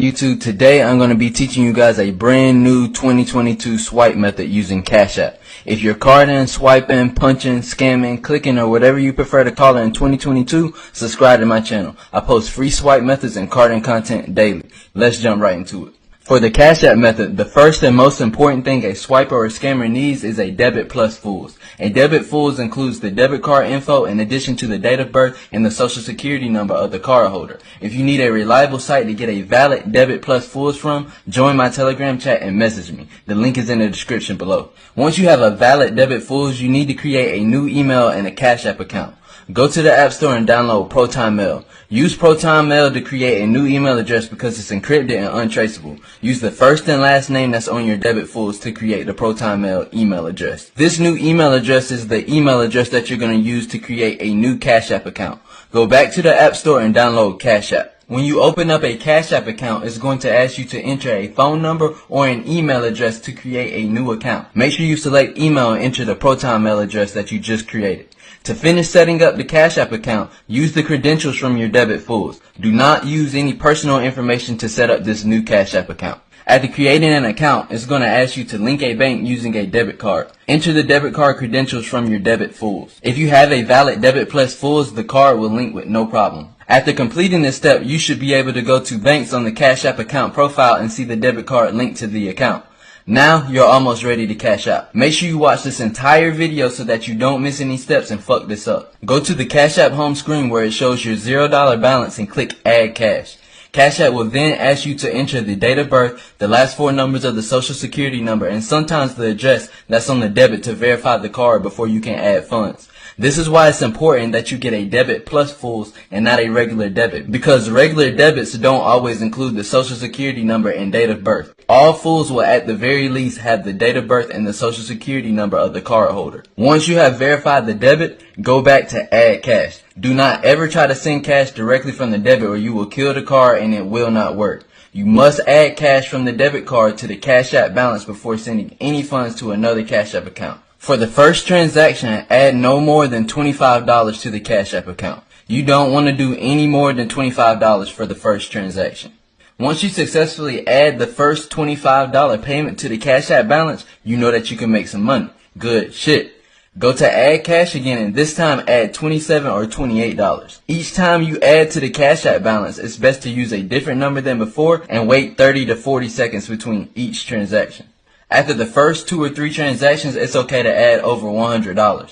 YouTube, today I'm going to be teaching you guys a brand new 2022 swipe method using Cash App. If you're carding, swiping, punching, scamming, clicking, or whatever you prefer to call it in 2022, subscribe to my channel. I post free swipe methods and carding content daily. Let's jump right into it. For the Cash App method, the first and most important thing a swiper or scammer needs is a debit plus FULLZ. A debit FULLZ includes the debit card info in addition to the date of birth and the social security number of the cardholder. If you need a reliable site to get a valid debit plus FULLZ from, join my Telegram chat and message me. The link is in the description below. Once you have a valid debit FULLZ, you need to create a new email and a Cash App account. Go to the App Store and download Proton Mail. Use Proton Mail to create a new email address because it's encrypted and untraceable. Use the first and last name that's on your debit FULLZ to create the Proton Mail email address. This new email address is the email address that you're going to use to create a new Cash App account. Go back to the App Store and download Cash App. When you open up a Cash App account, it's going to ask you to enter a phone number or an email address to create a new account. Make sure you select email and enter the Proton Mail address that you just created. To finish setting up the Cash App account, use the credentials from your debit FULLZ. Do not use any personal information to set up this new Cash App account. After creating an account, it's going to ask you to link a bank using a debit card. Enter the debit card credentials from your debit FULLZ. If you have a valid debit plus FULLZ, the card will link with no problem. After completing this step, you should be able to go to banks on the Cash App account profile and see the debit card linked to the account. Now you're almost ready to cash out. Make sure you watch this entire video so that you don't miss any steps and fuck this up. Go to the Cash App home screen where it shows your $0 balance and click Add Cash. Cash App will then ask you to enter the date of birth, the last four numbers of the social security number, and sometimes the address that's on the debit to verify the card before you can add funds. This is why it's important that you get a debit plus FULLZ and not a regular debit, because regular debits don't always include the social security number and date of birth. All FULLZ will at the very least have the date of birth and the social security number of the cardholder. Once you have verified the debit, go back to Add Cash. Do not ever try to send cash directly from the debit or you will kill the card and it will not work. You must add cash from the debit card to the Cash App balance before sending any funds to another Cash App account. For the first transaction, add no more than $25 to the Cash App account. You don't want to do any more than $25 for the first transaction. Once you successfully add the first $25 payment to the Cash App balance, you know that you can make some money. Good shit. Go to Add Cash again and this time add $27 or $28. Each time you add to the Cash App balance, it's best to use a different number than before and wait 30 to 40 seconds between each transaction. After the first 2 or 3 transactions, it's okay to add over $100.